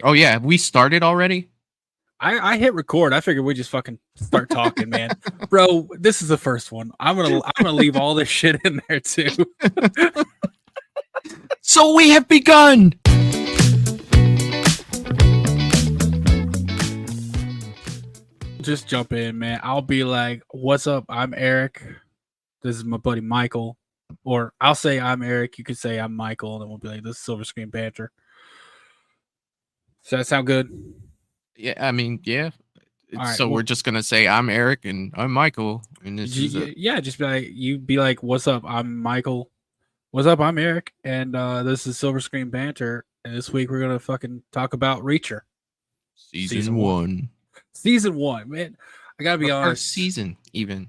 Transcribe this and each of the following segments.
Oh yeah, have we started already? I hit record. I figured we just fucking start talking, man. Bro, this is the first one. I'm gonna leave all this shit in there too. So we have begun. Just jump in, man. I'll be like, "What's up? I'm Eric. This is my buddy Michael." Or I'll say I'm Eric. You could say I'm Michael, and then we'll be like, "This is Silver Screen Banter." Does that sound good? Yeah, I mean, yeah. All right, So well- we're just gonna say I'm Eric and I'm Michael, and this is Yeah, just be like, you'd be like, "What's up? I'm Michael. What's up? I'm Eric, and this is Silver Screen Banter. And this week we're gonna fucking talk about Reacher, season one. season one. Man, I gotta be Our honest. first season, even.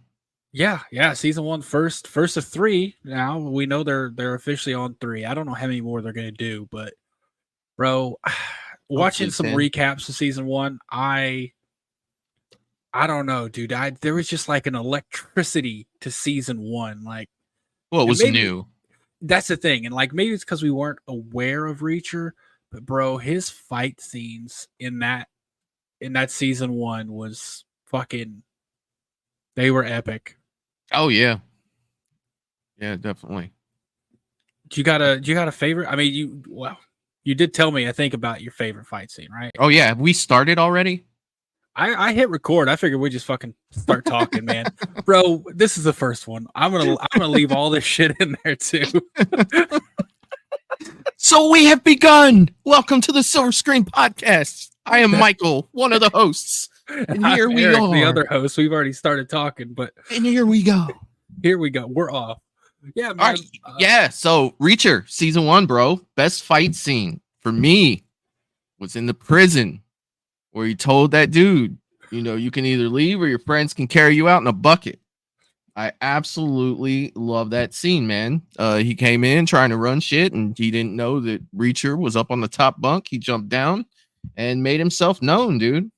Yeah, season one, first of three. Now we know they're officially on three. I don't know how many more they're gonna do, but bro, watching some 10. recaps of season one, I don't know, dude. There was just like an electricity to season one. Like, Well, it was maybe- new. that's the thing, and like maybe it's because we weren't aware of Reacher, but bro, his fight scenes in that season one was fucking. They were epic. Oh yeah. Yeah, definitely. Do you got a favorite? I mean, you did tell me, I think, about your favorite fight scene, right? Oh yeah, have we started already? I hit record. I figured we just fucking start talking, man. Bro, this is the first one. I'm gonna leave all this shit in there too. So we have begun. Welcome to the Silver Screen Podcast. I am Michael, one of the hosts. And here I'm we Eric, are. the other host. We've already started talking, but And here we go. here we go. We're off. Yeah, man. All right. Yeah, so Reacher, season one, bro. Best fight scene for me was in the prison where he told that dude, you can either leave or your friends can carry you out in a bucket. I absolutely love that scene, man. He came in trying to run shit and he didn't know that Reacher was up on the top bunk. He jumped down and made himself known, dude.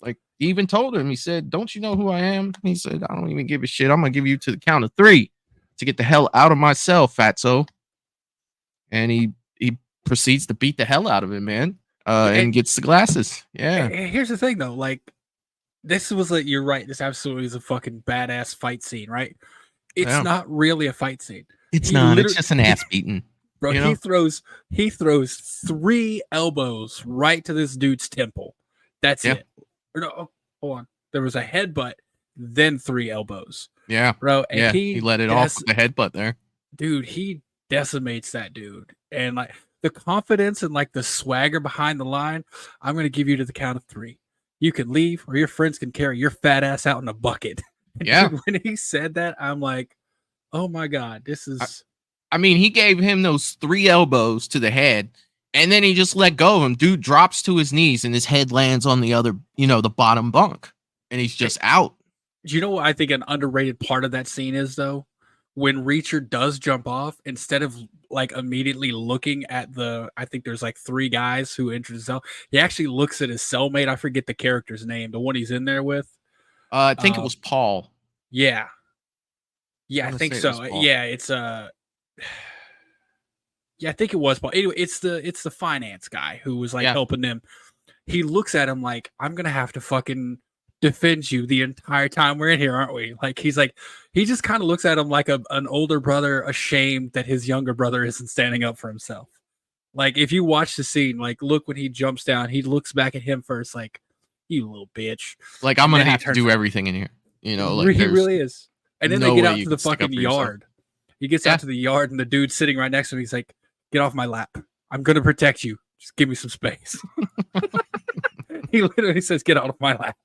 Like, he even told him, he said, "Don't you know who I am?" He said, "I don't even give a shit. I'm going to give you to the count of 3 to get the hell out of my cell, fatso." And he proceeds to beat the hell out of him, man. And gets the glasses. Yeah. Here's the thing, though. Like, this was like, you're right. This absolutely is a fucking badass fight scene, right? It's not really a fight scene. It's not. It's just an ass beating. Bro, he throws 3 elbows right to this dude's temple. That's it. Or no, hold on. There was a headbutt, then 3 elbows. Yeah, bro. And he let it off with the headbutt there. Dude, he decimates that dude. And like the confidence and like the swagger behind the line, "I'm going to give you to the count of 3. You can leave or your friends can carry your fat ass out in a bucket." And yeah. Dude, when he said that, I'm like, oh my God, this is. I mean, he gave him those 3 elbows to the head and then he just let go of him. Dude drops to his knees and his head lands on the other, the bottom bunk and he's just out. Do you know what I think an underrated part of that scene is, though? When Reacher does jump off, instead of like immediately looking at I think there's like 3 guys who enter the cell, he actually looks at his cellmate. I forget the character's name, the one he's in there with. I think it was Paul. Yeah. Yeah, I think so. Yeah, it's yeah, I think it was Paul. Anyway, it's the finance guy who was like helping them. He looks at him like, "I'm gonna have to fucking defend you the entire time we're in here, aren't we?" Like, he just kind of looks at him like an older brother ashamed that his younger brother isn't standing up for himself. Like, if you watch the scene, like, look, when he jumps down, he looks back at him first like, "You little bitch." Like, I'm going to have to do everything in here. Like, he really is. And then they get out to the fucking yard. He gets out to the yard and the dude's sitting right next to him. He's like, "Get off my lap. I'm going to protect you. Just give me some space." He literally says, "Get out of my lap."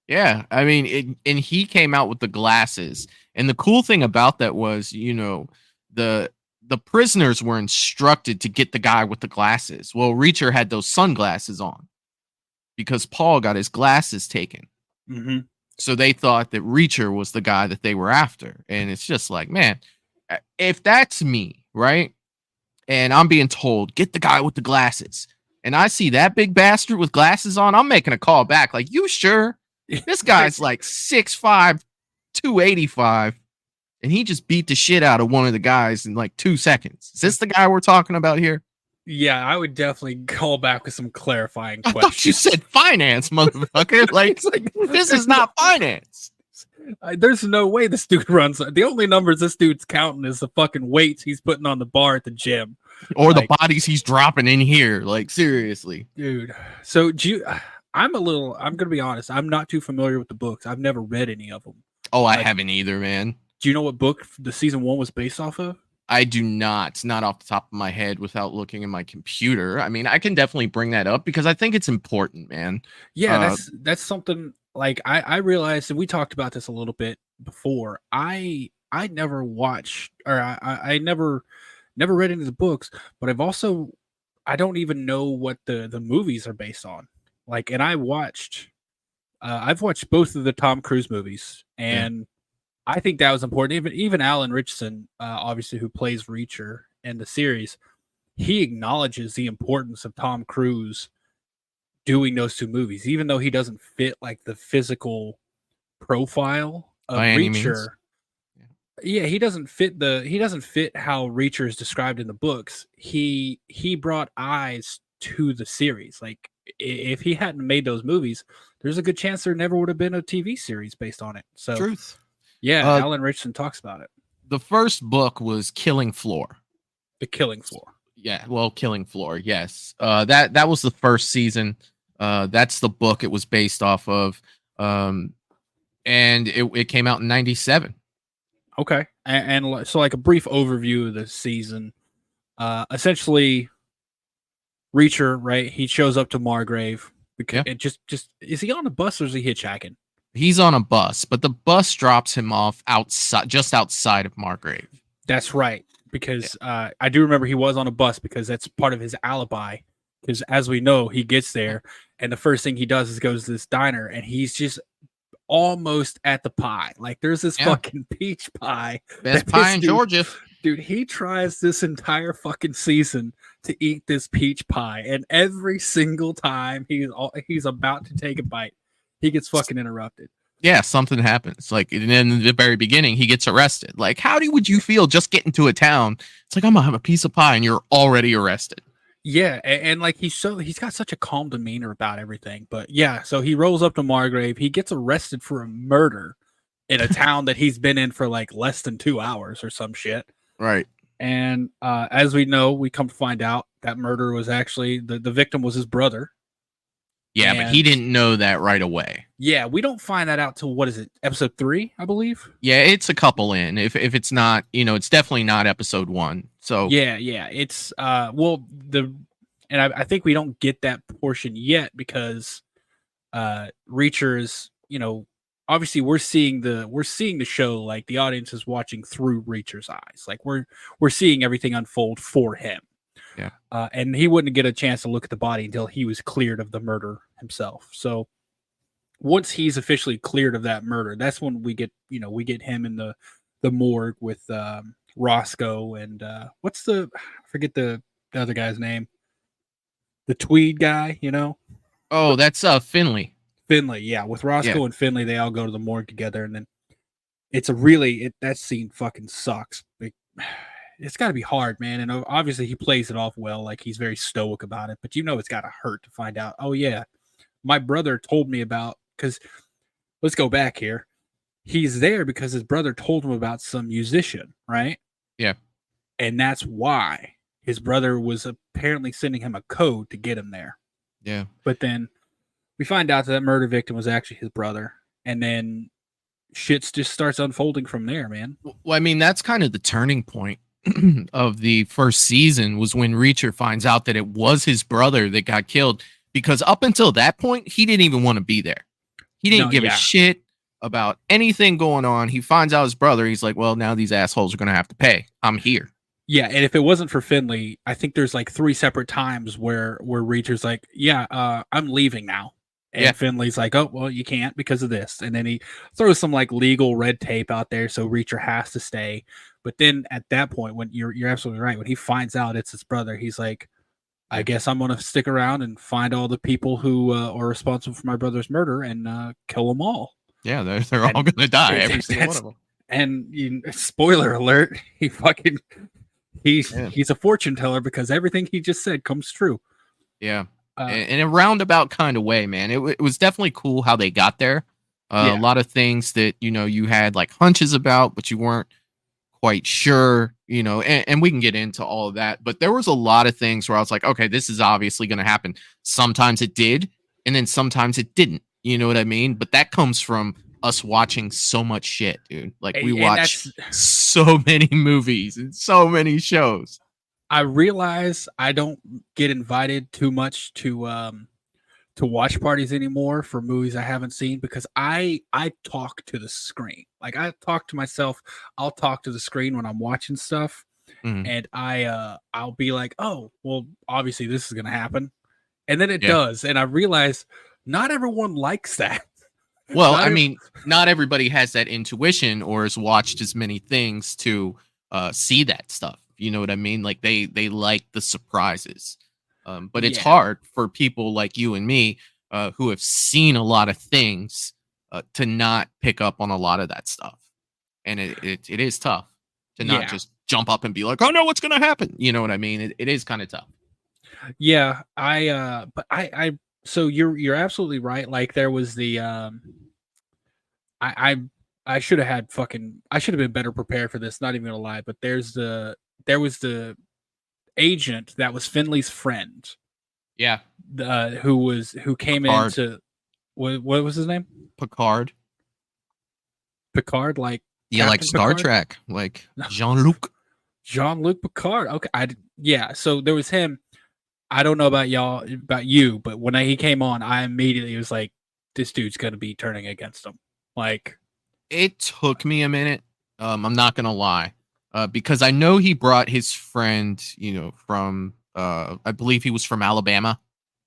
Yeah, I mean, and he came out with the glasses. And the cool thing about that was, the prisoners were instructed to get the guy with the glasses. Well, Reacher had those sunglasses on because Paul got his glasses taken. Mm-hmm. So they thought that Reacher was the guy that they were after. And it's just like, man, if that's me, right? And I'm being told, get the guy with the glasses. And I see that big bastard with glasses on, I'm making a call back. Like, you sure? This guy's like 6'5", 285, and he just beat the shit out of one of the guys in like 2 seconds. Is this the guy we're talking about here? Yeah, I would definitely call back with some clarifying I questions. thought you said finance, motherfucker. Like, this is not finance. There's no way this dude runs. The only numbers this dude's counting is the fucking weights he's putting on the bar at the gym, or like, the bodies he's dropping in here. Like, seriously, dude. So I'm gonna be honest. I'm not too familiar with the books. I've never read any of them. Oh, I haven't either, man. Do you know what book the season 1 was based off of? I do not off the top of my head without looking in my computer. I mean, I can definitely bring that up because I think it's important, man. Yeah, that's something like I realized, and we talked about this a little bit before. I never watched, or I never read any of the books, but I don't even know what the movies are based on. Like, and I've watched both of the Tom Cruise movies, and I think that was important. Even Alan Richardson, obviously, who plays Reacher in the series, he acknowledges the importance of Tom Cruise doing those 2 movies, even though he doesn't fit like the physical profile of Reacher. Yeah, he doesn't fit how Reacher is described in the books. He brought eyes to the series. Like, if he hadn't made those movies, there's a good chance there never would have been a TV series based on it. So, truth. Yeah, Alan Richardson talks about it. The first book was Killing Floor. The Killing Floor. Yeah, well, Killing Floor. Yes, that was the first season. That's the book it was based off of, and it came out in '97. Okay, and so like a brief overview of the season. Essentially, Reacher, right? He shows up to Margrave because it just is he on a bus or is he hitchhiking? He's on a bus, but the bus drops him off just outside of Margrave. That's right, because I do remember he was on a bus because that's part of his alibi. Because as we know, he gets there, and the first thing he does is goes to this diner, and he's just almost at the pie. Like, there's this fucking peach pie. Best pie in Georgia. Dude, he tries this entire fucking season to eat this peach pie, and every single time he's about to take a bite, he gets fucking interrupted. Yeah, something happens. Like, in the very beginning, he gets arrested. Like, would you feel just getting to a town? It's like, I'm gonna have a piece of pie, and you're already arrested. Yeah, and like he's got such a calm demeanor about everything. But yeah, so he rolls up to Margrave. He gets arrested for a murder in a town that he's been in for like less than 2 hours or some shit. Right. And as we know, we come to find out that murder was actually the victim was his brother. Yeah, but he didn't know that right away. Yeah, we don't find that out till, what is it, episode 3, I believe? Yeah, it's a couple in. If it's not, it's definitely not episode 1. So yeah, it's I think we don't get that portion yet because Reacher is, obviously we're seeing the show, like the audience is watching through Reacher's eyes. Like we're seeing everything unfold for him. Yeah. And he wouldn't get a chance to look at the body until he was cleared of the murder himself. So once he's officially cleared of that murder, that's when we get him in the morgue with Roscoe and I forget the other guy's name. The Tweed guy, Oh, that's Finley. Finley, yeah. With Roscoe and Finley, they all go to the morgue together, and then that scene fucking sucks. It's got to be hard, man. And obviously he plays it off well, like he's very stoic about it. But it's got to hurt to find out. Oh yeah, my brother told me about. Because let's go back here. He's there because his brother told him about some musician, right? Yeah, and that's why his brother was apparently sending him a code to get him there. Yeah, but then we find out that murder victim was actually his brother, and then shit just starts unfolding from there, man. Well, I mean, that's kind of the turning point of the first season was when Reacher finds out that it was his brother that got killed, because up until that point, he didn't even want to be there. He didn't give a shit about anything going on. He finds out his brother. He's like, well, now these assholes are going to have to pay. I'm here. Yeah, and if it wasn't for Finley, I think there's like 3 separate times where Reacher's like, I'm leaving now. And Finley's like, oh, well, you can't because of this. And then he throws some like legal red tape out there, so Reacher has to stay. But then at that point, when you're absolutely right, when he finds out it's his brother, he's like, I guess I'm going to stick around and find all the people who are responsible for my brother's murder and kill them all. Yeah, they're all going to die, every single one of them. And spoiler alert, he fucking He's a fortune teller because everything he just said comes true. Yeah. In a roundabout kind of way, man. It was definitely cool how they got there. A lot of things that, you had like hunches about, but you weren't quite sure, and we can get into all of that. But there was a lot of things where I was like, okay, this is obviously going to happen. Sometimes it did, and then sometimes it didn't. You know what I mean? But that comes from us watching so much shit, dude. Like we watch so many movies and so many shows. I realize I don't get invited too much to watch parties anymore for movies I haven't seen because I talk to the screen. Like I talk to myself. I'll talk to the screen when I'm watching stuff, and I'll be like, oh, well, obviously this is gonna happen, and then it does, and I realize not everyone likes that. Well, I mean, not everybody has that intuition or has watched as many things to see that stuff. You know what I mean? Like they like the surprises. But it's hard for people like you and me who have seen a lot of things to not pick up on a lot of that stuff. And it is tough to not just jump up and be like, oh no, what's going to happen? You know what I mean? It is kind of tough. Yeah. So you're absolutely right. Like there was the, I should have been better prepared for this. Not even gonna lie, but there was the agent that was Finley's friend. Yeah. Who came Picard. into what was his name? Picard, like yeah, like Star Picard? Trek, like Jean-Luc Picard. Okay, so there was him. I don't know about you, but when he came on, I immediately was like, this dude's gonna be turning against him. Like, it took me a minute. I'm not gonna lie. Because I know he brought his friend, from I believe he was from Alabama,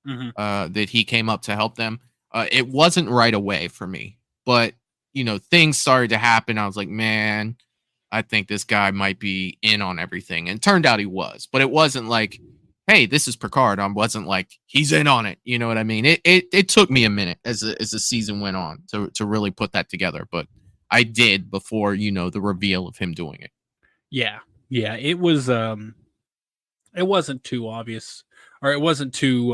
that he came up to help them. It wasn't right away for me, but things started to happen. I was like, man, I think this guy might be in on everything, and it turned out he was. But it wasn't like, hey, this is Picard. I wasn't like he's in on it. You know what I mean? It took me a minute as the season went on to really put that together, but I did before the reveal of him doing it. Yeah. It was it wasn't too obvious, or it wasn't too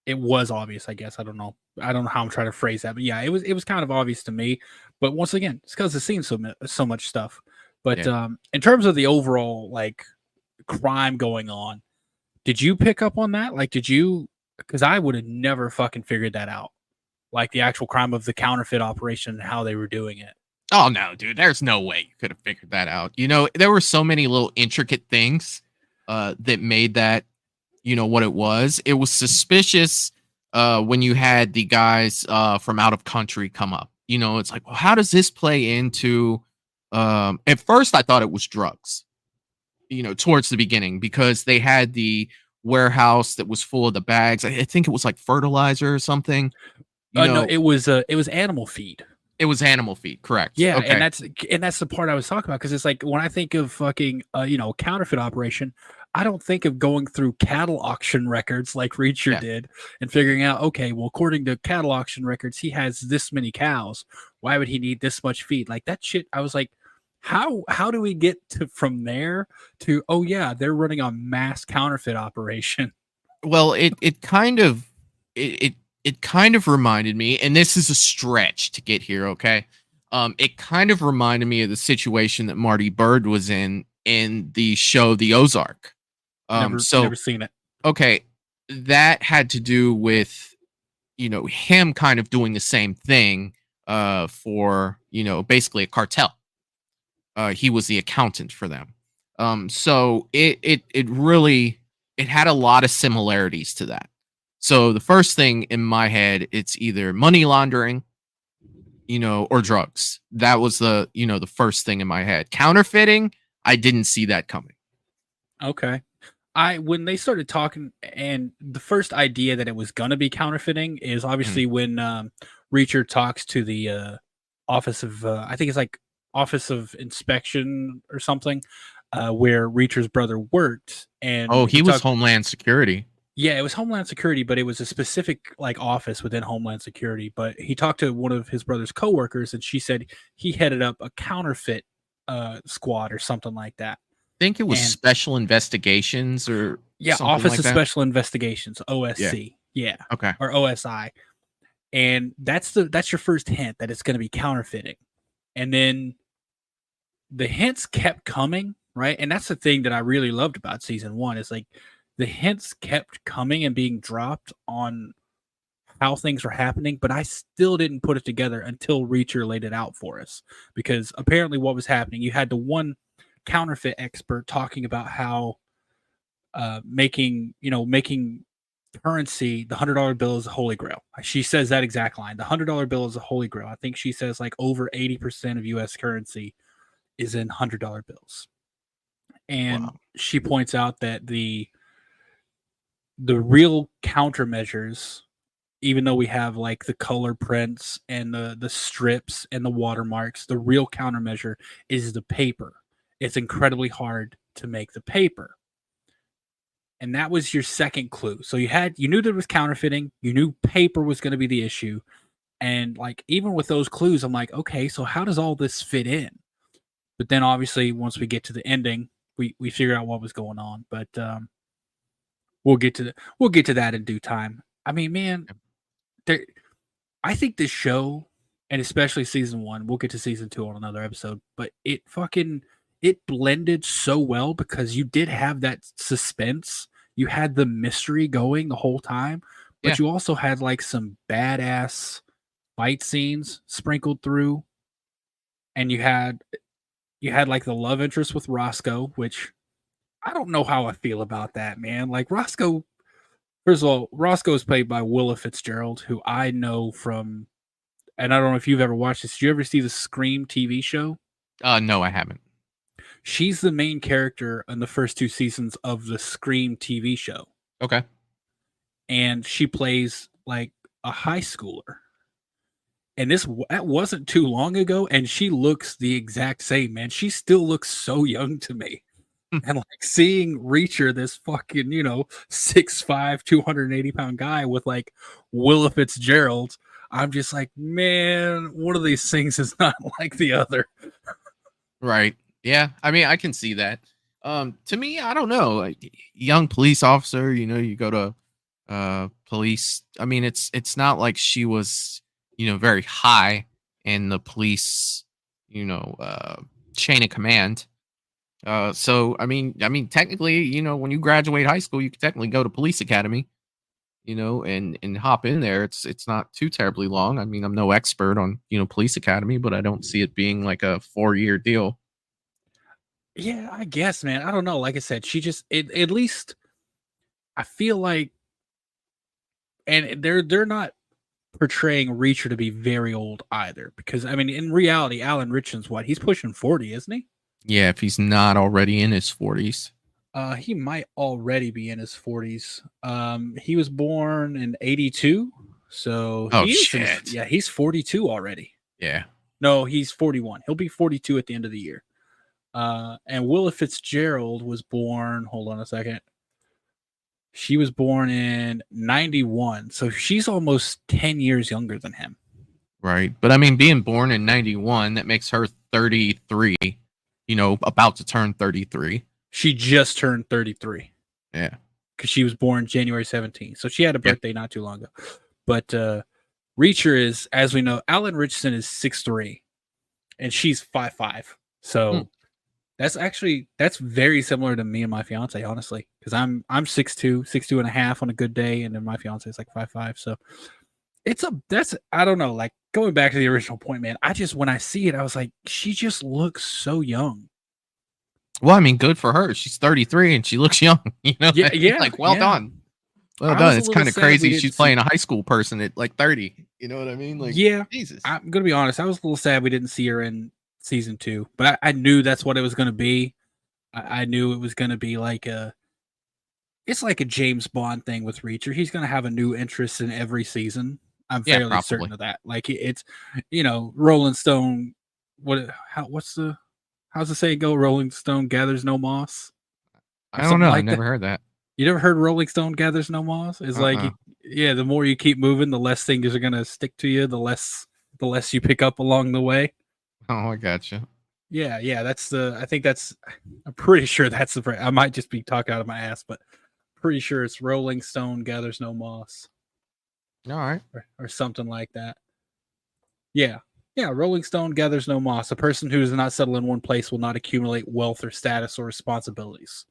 it was obvious, I guess. I don't know how I'm trying to phrase that, but yeah, it was kind of obvious to me. But once again, it's because I've seen so much stuff. But in terms of the overall like crime going on, did you pick up on that? Like, because I would have never fucking figured that out. Like the actual crime of the counterfeit operation and how they were doing it. Oh no, dude, there's no way you could have figured that out. There were so many little intricate things that made that, what it was. It was suspicious when you had the guys from out of country come up. It's like, well, how does this play into at first I thought it was drugs, towards the beginning, because they had the warehouse that was full of the bags. I think it was like fertilizer or something. No, it was animal feed. It was animal feed, correct? Yeah, okay. and that's the part I was talking about, because it's like when I think of fucking counterfeit operation, I don't think of going through cattle auction records like Reacher did and figuring out, okay, well, according to cattle auction records, he has this many cows. Why would he need this much feed? Like that shit. I was like, how do we get from there to, oh yeah, they're running a mass counterfeit operation? Well, it kind of reminded me, and this is a stretch to get here, okay? It kind of reminded me of the situation that Marty Byrde was in the show The Ozark. Never seen it. Okay, that had to do with him kind of doing the same thing for basically a cartel. He was the accountant for them. So it really had a lot of similarities to that. So the first thing in my head, it's either money laundering, or drugs. That was the first thing in my head. Counterfeiting, I didn't see that coming. Okay. When they started talking, and the first idea that it was gonna be counterfeiting is obviously when Reacher talks to the office of I think it's like Office of Inspection or something, where Reacher's brother worked, and he was Homeland Security. Yeah, it was Homeland Security, but it was a specific like office within Homeland Security. But he talked to one of his brother's coworkers, and she said he headed up a counterfeit squad or something like that. think it was Special Investigations or Office like of Special Investigations, OSC. Yeah. Okay. Or OSI. And that's your first hint that it's going to be counterfeiting. And then the hints kept coming, right? And that's the thing that I really loved about season 1 is like the hints kept coming and being dropped on how things were happening, but I still didn't put it together until Reacher laid it out for us. Because apparently what was happening, you had the one counterfeit expert talking about how making currency, the $100 bill is a holy grail. She says that exact line. The $100 bill is a holy grail. I think she says like over 80% of US currency is in $100 bills. And she points out that the real countermeasures, even though we have like the color prints and the strips and the watermarks, the real countermeasure is the paper. It's incredibly hard to make the paper. And that was your second clue. So you knew there was counterfeiting, you knew paper was going to be the issue. And like, even with those clues, I'm like, okay, so how does all this fit in? But then obviously once we get to the ending, we figure out what was going on. But we'll get to that in due time. I mean, man, I think this show, and especially season 1, we'll get to season 2 on another episode, but it blended so well because you did have that suspense. You had the mystery going the whole time, but you also had like some badass fight scenes sprinkled through. And you had like the love interest with Roscoe, which I don't know how I feel about that, man. Like Roscoe, first of all, Roscoe is played by Willa Fitzgerald, who I know from, and I don't know if you've ever watched this. Did you ever see the Scream TV show? No, I haven't. She's the main character in the first 2 seasons of the Scream TV show. Okay. And she plays like a high schooler. And that wasn't too long ago, and she looks the exact same, man. She still looks so young to me. And like seeing Reacher, this fucking, 6'5", 280-pound guy with like Willa Fitzgerald, I'm just like, man, one of these things is not like the other. Right. Yeah. I mean, I can see that. To me, I don't know. Like, young police officer, you go to police. I mean, it's not like she was, very high in the police, chain of command. So I mean, technically, when you graduate high school, you can technically go to police academy, and hop in there. It's not too terribly long. I mean, I'm no expert on, police academy, but I don't see it being like a 4-year deal. Yeah, I guess, man. I don't know. Like I said, she just, at least I feel like, and they're not portraying Reacher to be very old either, because I mean, in reality, Alan Ritchson's what? He's pushing 40, isn't he? Yeah, if he's not already in his 40s. He might already be in his 40s. He was born in 82, so shit. He's 42 already. Yeah. No, he's 41. He'll be 42 at the end of the year. And Willa Fitzgerald was born, hold on a second. She was born in 91, so she's almost 10 years younger than him. Right. But I mean, being born in 91, that makes her 33, about to turn 33. She just turned 33. Yeah. Because she was born January 17th. So she had a birthday not too long ago. But Reacher is, as we know, Alan Ritchson is 6'3", and she's 5'5". So that's very similar to me and my fiance, honestly. Because I'm 6'2", and a half on a good day, and then my fiance is like 5'5". So that's I don't know, like going back to the original point, man. When I see it, I was like, she just looks so young. Well, I mean, good for her. She's 33 and she looks young. Yeah. Like, well done. Well done. It's kind of crazy. She's playing a high school person at like 30. You know what I mean? Like, yeah. Jesus. I'm gonna be honest. I was a little sad we didn't see her in season 2, but I knew that's what it was gonna be. I knew it was gonna be like it's like a James Bond thing with Reacher. He's gonna have a new interest in every season. I'm fairly certain of that. Like it's, Rolling Stone. How's the saying go? Rolling Stone gathers no moss. I don't know. I never heard that. You never heard Rolling Stone gathers no moss? It's like, the more you keep moving, the less things are gonna stick to you. The less you pick up along the way. Oh, I gotcha. Yeah. I'm pretty sure that's the. I might just be talking out of my ass, but pretty sure it's Rolling Stone gathers no moss. All right. Or something like that. Yeah. Yeah. Rolling Stone gathers no moss. A person who does not settle in one place will not accumulate wealth or status or responsibilities.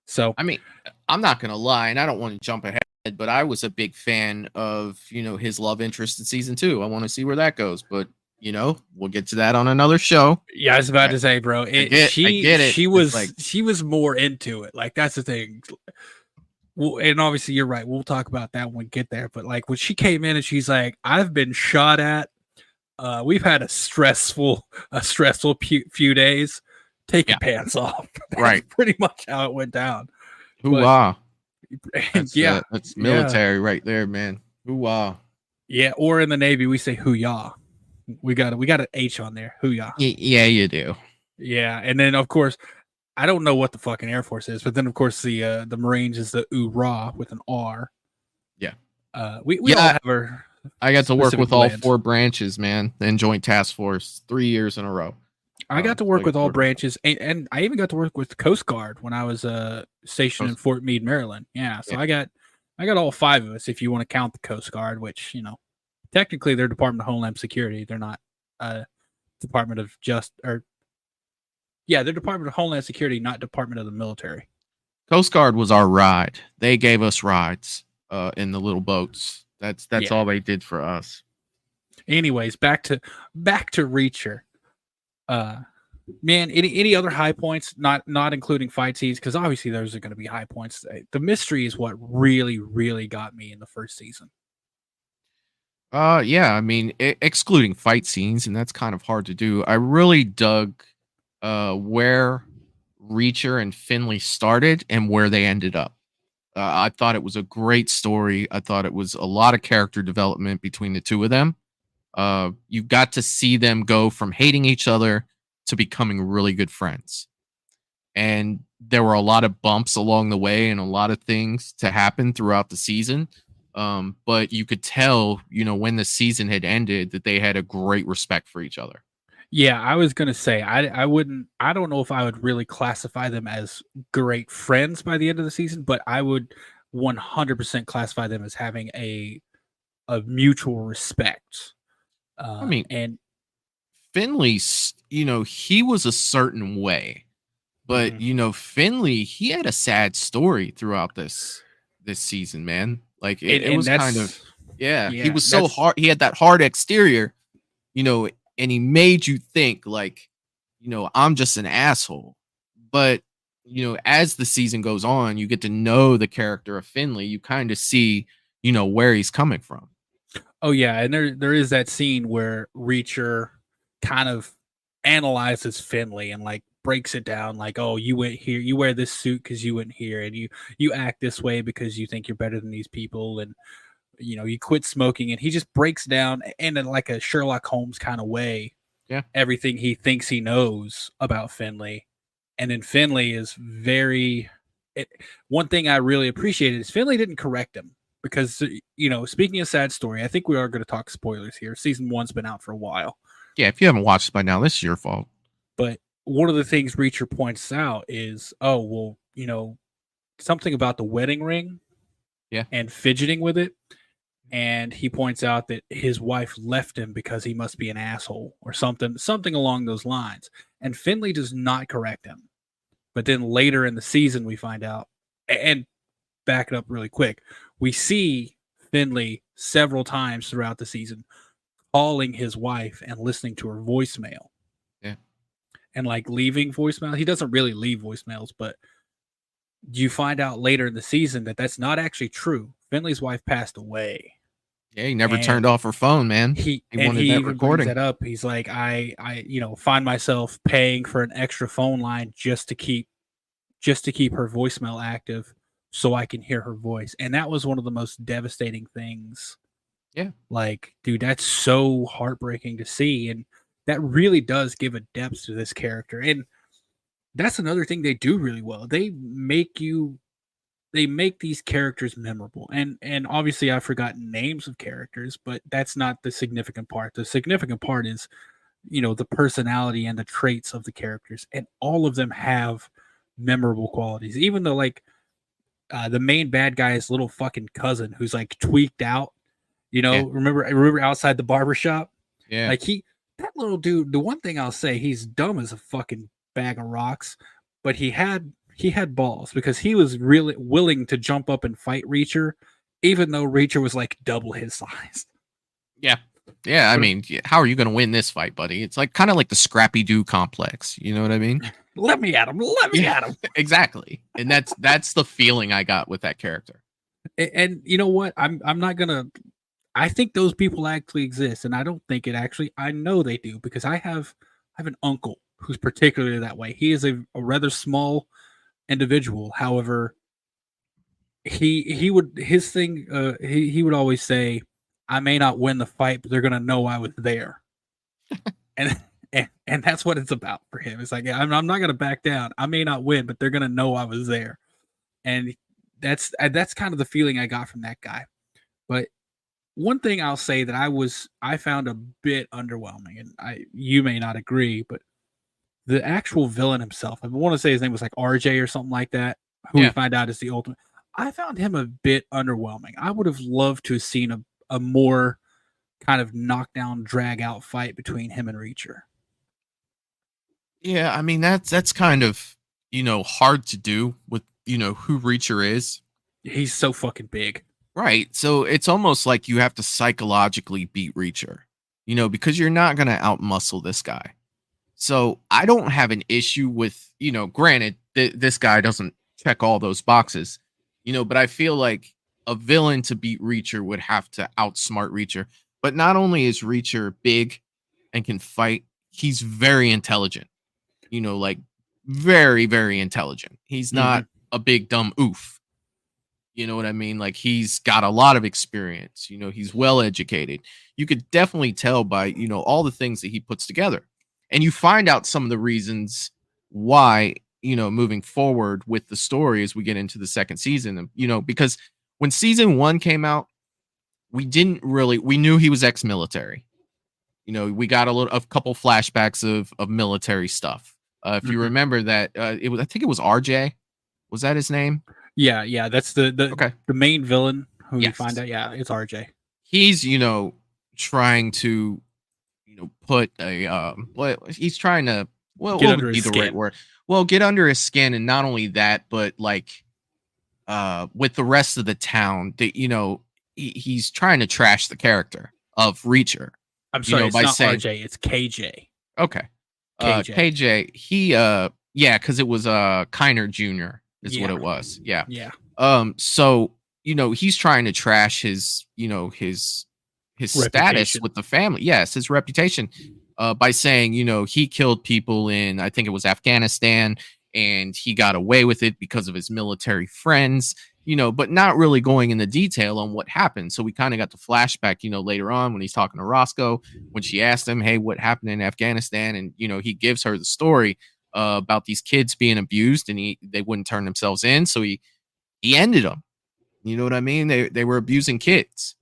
So, I mean, I'm not going to lie, and I don't want to jump ahead, but I was a big fan of, his love interest in season 2. I want to see where that goes, but, we'll get to that on another show. yeah, I was about to say, bro, I get it. She was more into it. Like, that's the thing. Well, and obviously you're right. We'll talk about that when we get there. But like when she came in and she's like, I've been shot at. We've had a stressful few days. Take your pants off. That's right. pretty much how it went down. Hoo-ah. Yeah. That's military right there, man. Hoo-ah. Yeah. Or in the Navy, we say hoo-yah. We got an H on there. Hoo-yah. Yeah, you do. Yeah. And then of course, I don't know what the fucking Air Force is, but then of course the Marines is the oorah with an R. Yeah. We all have our. I got to work with all blend. 4 branches, man, in Joint Task Force 3 years in a row. I got to work with all branches, and I even got to work with the Coast Guard when I was stationed in Fort Meade, Maryland. Yeah, so I got all 5 of us if you want to count the Coast Guard, which technically they're Department of Homeland Security. They're not Department of they're Department of Homeland Security, not Department of the Military. Coast Guard was our ride. They gave us rides in the little boats. That's all they did for us. Anyways, back to Reacher. Man, any other high points? Not including fight scenes, because obviously those are going to be high points. The mystery is what really, really got me in the first season. Yeah, I mean, excluding fight scenes, and that's kind of hard to do. I really dug where Reacher and Finley started and where they ended up. I thought it was a great story. I thought it was a lot of character development between the two of them. You've got to see them go from hating each other to becoming really good friends. And there were a lot of bumps along the way and a lot of things to happen throughout the season. But you could tell, when the season had ended, that they had a great respect for each other. Yeah, I was gonna say I don't know if I would really classify them as great friends by the end of the season, but I would 100% classify them as having a mutual respect. I mean, and Finley, he was a certain way, but Finley, he had a sad story throughout this season, man. Like it was kind of, he was so hard. He had that hard exterior, and he made you think like, I'm just an asshole. But, as the season goes on, you get to know the character of Finley. You kind of see, where he's coming from. Oh yeah, and there is that scene where Reacher kind of analyzes Finley and like breaks it down, like, oh, you went here, you wear this suit because you went here, and you act this way because you think you're better than these people, and you quit smoking, and he just breaks down in like a Sherlock Holmes kind of way, everything he thinks he knows about Finley, and then Finley is one thing I really appreciated is Finley didn't correct him. Because, speaking of sad story, I think we are going to talk spoilers here. Season 1's been out for a while. Yeah, if you haven't watched by now, this is your fault. But one of the things Reacher points out is, something about the wedding ring and fidgeting with it. And he points out that his wife left him because he must be an asshole or something along those lines. And Finley does not correct him. But then later in the season, we find out, and back it up really quick, we see Finley several times throughout the season calling his wife and listening to her voicemail. Yeah. And like leaving voicemail. He doesn't really leave voicemails, but you find out later in the season that that's not actually true. Finley's wife passed away. Yeah, he never turned off her phone, man. He wanted that recording. Brings that up. He's like, I find myself paying for an extra phone line just to keep her voicemail active, so I can hear her voice. And that was one of the most devastating things. Yeah. Like, dude, that's so heartbreaking to see. And that really does give a depth to this character. And that's another thing they do really well. They make these characters memorable. And obviously I've forgotten names of characters, but that's not the significant part. The significant part is the personality and the traits of the characters, and all of them have memorable qualities. Even though like the main bad guy's little fucking cousin who's like tweaked out, remember outside the barbershop? Yeah. Like that little dude, the one thing I'll say, he's dumb as a fucking bag of rocks, but he had balls because he was really willing to jump up and fight Reacher, even though Reacher was like double his size. Yeah. Yeah, I mean, how are you going to win this fight, buddy? It's like kind of like the Scrappy-Doo complex. You know what I mean? Let me at him. Exactly. And that's the feeling I got with that character. And you know what? I'm not gonna. I think those people actually exist, and I don't think it actually. I know they do because I have an uncle who's particularly that way. He is a rather small individual. However, he would his thing. He would always say, "I may not win the fight, but they're gonna know I was there." and that's what it's about for him. It's like I'm not gonna back down. I may not win, but they're gonna know I was there. And that's kind of the feeling I got from that guy. But one thing I'll say that I found a bit underwhelming, and you may not agree, but the actual villain himself, I want to say his name was like RJ or something like that, who we find out is the ultimate. I found him a bit underwhelming. I would have loved to have seen a more kind of knockdown, drag out fight between him and Reacher. Yeah, I mean that's kind of hard to do with who Reacher is. He's so fucking big. Right. So it's almost like you have to psychologically beat Reacher, because you're not going to outmuscle this guy. So I don't have an issue with, granted, this guy doesn't check all those boxes, but I feel like a villain to beat Reacher would have to outsmart Reacher. But not only is Reacher big and can fight, he's very intelligent, like very, very intelligent. He's not a big dumb oof. You know what I mean? Like he's got a lot of experience, he's well educated. You could definitely tell by, all the things that he puts together. And you find out some of the reasons why, moving forward with the story as we get into the second season, because when season 1 came out, we knew he was ex-military. We got a couple flashbacks of military stuff. If you remember that, I think it was RJ. Was that his name? Yeah, that's the main villain who you find out. Yeah, it's RJ. He's trying to put a he's trying to what would be the right word? Well, get under his skin, and not only that, but like with the rest of the town, that he's trying to trash the character of Reacher. I'm sorry, it's not RJ, it's KJ. Okay, KJ. He because it was Kiner Jr. is what it was. Yeah. So he's trying to trash his his status with the family. Yes, his reputation by saying he killed people in, I think it was Afghanistan, and he got away with it because of his military friends. But not really going into detail on what happened. So we kind of got the flashback, later on when he's talking to Roscoe, when she asked him, hey, what happened in Afghanistan? And, he gives her the story about these kids being abused, and they wouldn't turn themselves in. So he ended them. You know what I mean? They were abusing kids.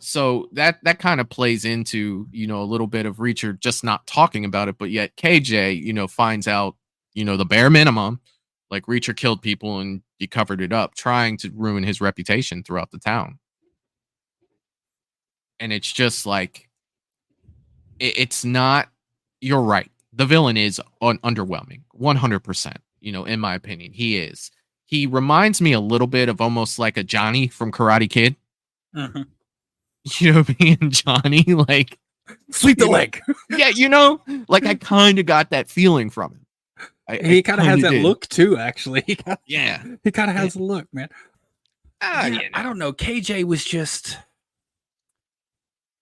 So that kind of plays into, a little bit of Reacher just not talking about it, but yet KJ, finds out, the bare minimum, like Reacher killed people and he covered it up, trying to ruin his reputation throughout the town. And it's just like, it's not, you're right. The villain is underwhelming, 100%, in my opinion. He is. He reminds me a little bit of almost like a Johnny from Karate Kid. Me and Johnny, like, sweep the leg. Yeah, like I kind of got that feeling from him. He kind of has that look too, actually. He kind of has a look, man. I don't know. KJ was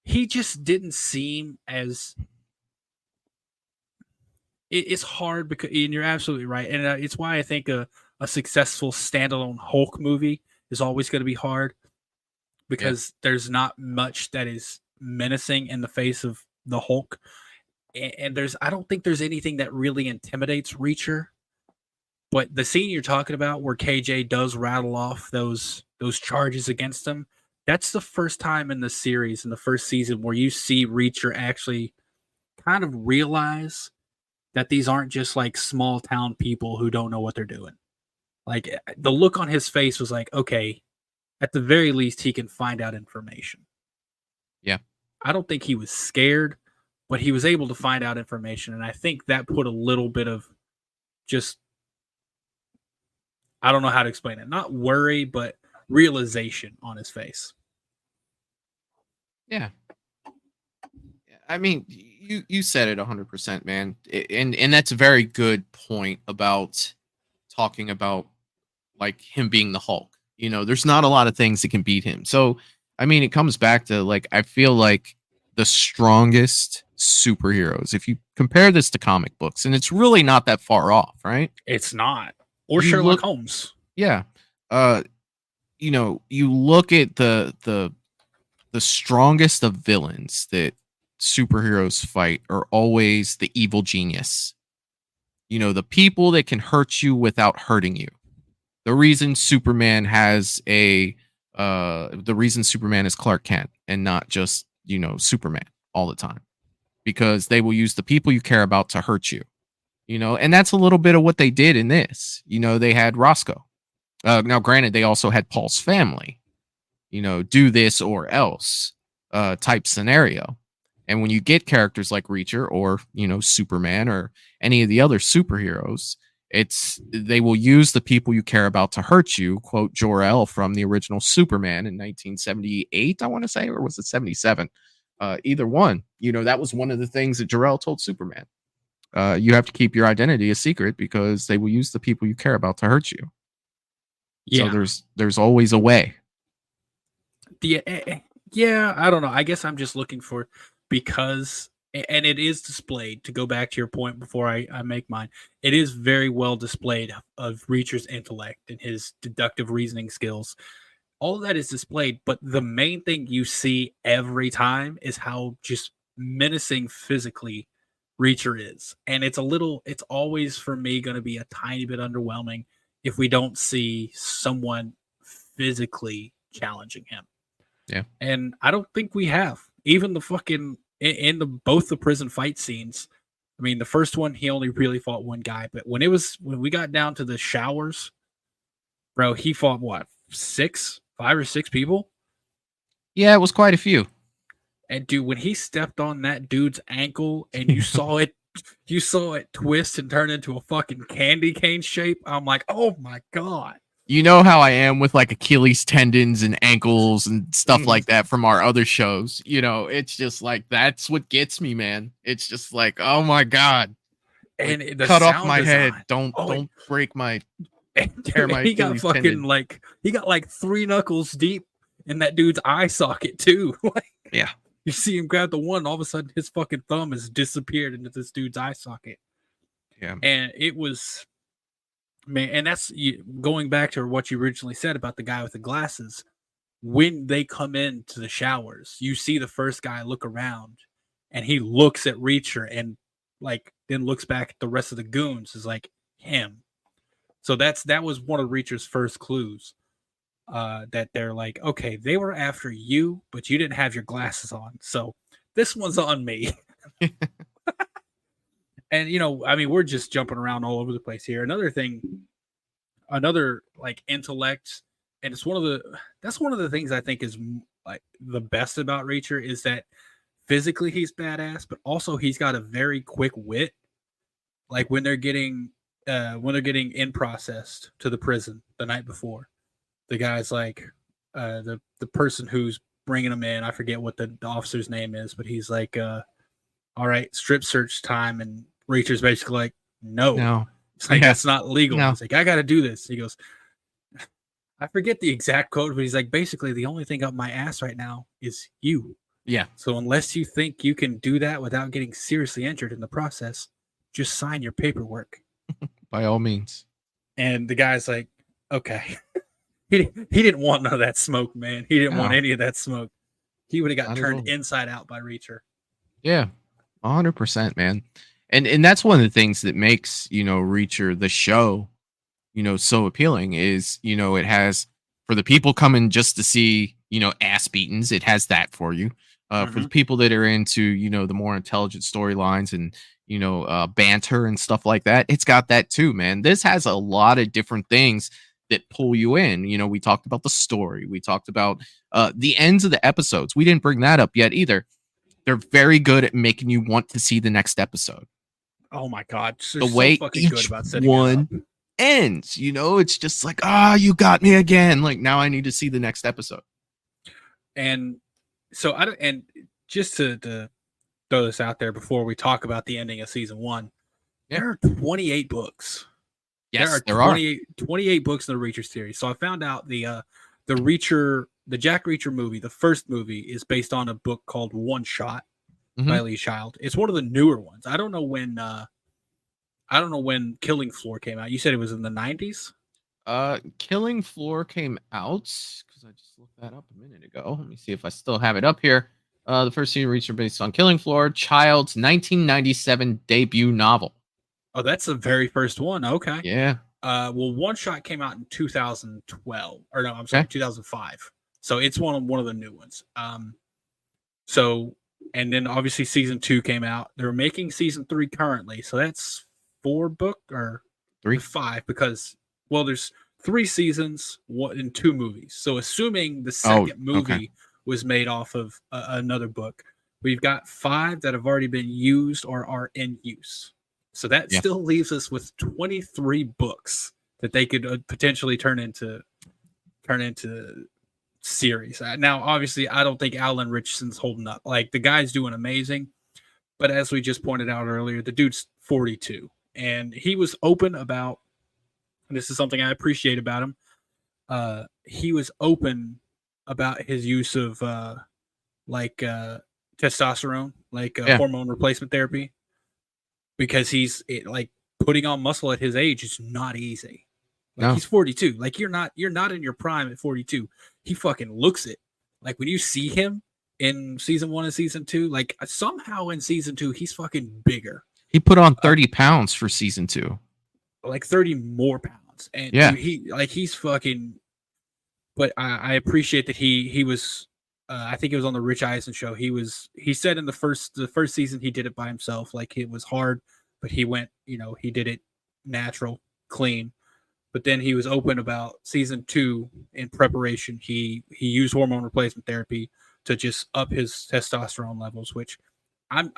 he just didn't seem as. It's hard because, and you're absolutely right, and it's why I think a successful standalone Hulk movie is always going to be hard, because there's not much that is menacing in the face of the Hulk. And I don't think there's anything that really intimidates Reacher. But the scene you're talking about where KJ does rattle off those charges against him, that's the first time in the series, in the first season, where you see Reacher actually kind of realize that these aren't just like small town people who don't know what they're doing. Like the look on his face was like, okay, at the very least, he can find out information. Yeah. I don't think he was scared, but he was able to find out information. And I think that put a little bit of just, I don't know how to explain it. Not worry, but realization on his face. Yeah. I mean, you said it 100%, man. And that's a very good point about talking about like him being the Hulk. You know, there's not a lot of things that can beat him. So, I mean, it comes back to like, I feel like the strongest superheroes, if you compare this to comic books, and it's really not that far off, right? It's not. Or You Sherlock look- Holmes. Yeah. You know, you look at the strongest of villains that superheroes fight are always the evil genius. You know, the people that can hurt you without hurting you. The reason Superman has the reason Superman is Clark Kent and not just, you know, Superman all the time, because they will use the people you care about to hurt you, you know, and that's a little bit of what they did in this. You know, they had Roscoe. Now, granted, they also had Paul's family, you know, do this or else type scenario. And when you get characters like Reacher or, you know, Superman or any of the other superheroes, they will use the people you care about to hurt you. Quote Jor-El from the original Superman in 1978, I want to say, or was it 77? Either one. You know, that was one of the things that Jor-El told Superman. You have to keep your identity a secret because they will use the people you care about to hurt you. Yeah. So there's always a way. Yeah, I don't know. I guess I'm just looking for, because, and it is displayed, to go back to your point before I make mine, it is very well displayed of Reacher's intellect and his deductive reasoning skills. All of that is displayed, but the main thing you see every time is how just menacing physically Reacher is. And it's always for me going to be a tiny bit underwhelming if we don't see someone physically challenging him. Yeah. And I don't think we have. Even the fucking in both the prison fight scenes. I mean, the first one he only really fought one guy, but when we got down to the showers, bro, he fought what, 5 or 6 people? Yeah, it was quite a few. And dude, when he stepped on that dude's ankle and you saw it twist and turn into a fucking candy cane shape, I'm like, oh my God. You know how I am with like Achilles tendons and ankles and stuff like that from our other shows. You know, it's just like, that's what gets me, man. It's just like, oh my God. And like, the cut off sound my design. head. Don't break my tear my Achilles tendon. Like, he got like 3 knuckles deep in that dude's eye socket too. Like, yeah. You see him grab the one, all of a sudden his fucking thumb has disappeared into this dude's eye socket. Yeah. And it was, man, and that's going back to what you originally said about the guy with the glasses. When they come into the showers, you see the first guy look around and he looks at Reacher and like then looks back at the rest of the goons, is like him. So that was one of Reacher's first clues. That they're like, okay, they were after you, but you didn't have your glasses on, so this one's on me. And you know, I mean, we're just jumping around all over the place here. Another like intellect, and that's one of the things I think is like the best about Reacher, is that physically he's badass, but also he's got a very quick wit. Like when they're getting in processed to the prison the night before, the guy's like, the person who's bringing him in, I forget what the officer's name is, but he's like, all right, strip search time. And Reacher's basically like, no. It's like, that's not legal. No. He's like, I got to do this. He goes, I forget the exact quote, but he's like, basically, the only thing up my ass right now is you. Yeah. So unless you think you can do that without getting seriously injured in the process, just sign your paperwork. By all means. And the guy's like, okay. He didn't want none of that smoke, man. He didn't want any of that smoke. He would have got turned inside out by Reacher. Yeah, 100%, man. And that's one of the things that makes, you know, Reacher, the show, you know, so appealing is, you know, it has, for the people coming just to see, you know, ass beatings, it has that for you. For the people that are into, you know, the more intelligent storylines and, you know, banter and stuff like that, it's got that too, man. This has a lot of different things that pull you in. You know, we talked about the story, we talked about the ends of the episodes. We didn't bring that up yet either. They're very good at making you want to see the next episode. Oh my god, the way so fucking good about setting one ends, you know, it's just like, you got me again. Like, now I need to see the next episode. And so and just to throw this out there before we talk about the ending of season 1, there are 28 books. Yes, there are 28 books in the Reacher series. So I found out the Jack Reacher movie, the first movie, is based on a book called One Shot by Lee Child. It's one of the newer ones. I don't know when Killing Floor came out. You said it was in the 90s? Killing Floor came out, because I just looked that up a minute ago. Let me see if I still have it up here. The first season Reacher based on Killing Floor, Child's 1997 debut novel. Oh, that's the very first one. Okay. Yeah. Well, One Shot came out in 2012, or no, I'm sorry, 2005. So it's one of the new ones. And then obviously season 2 came out. They're making season 3 currently. So that's 4 book or 5, because, well, there's 3 seasons, 1 and 2 movies. So assuming the second movie was made off of another book, we've got 5 that have already been used or are in use. So that still leaves us with 23 books that they could potentially turn into series. Now, obviously, I don't think Alan Richardson's holding up. Like, the guy's doing amazing, but as we just pointed out earlier, the dude's 42, and he was open about, and this is something I appreciate about him, he was open about his use of testosterone, hormone replacement therapy, because like putting on muscle at his age is not easy. Like, he's 42. Like, you're not in your prime at 42. He fucking looks it. Like, when you see him in season 1 and season 2, like, somehow in season 2 he's fucking bigger. He put on 30 pounds for season 2. Like 30 more pounds. And dude, he's fucking. But I appreciate that he was. I think it was on the Rich Eisen show. He said in the first season he did it by himself. Like, it was hard, but he went. He did it natural, clean. But then he was open about season 2 in preparation. He used hormone replacement therapy to just up his testosterone levels, which I'm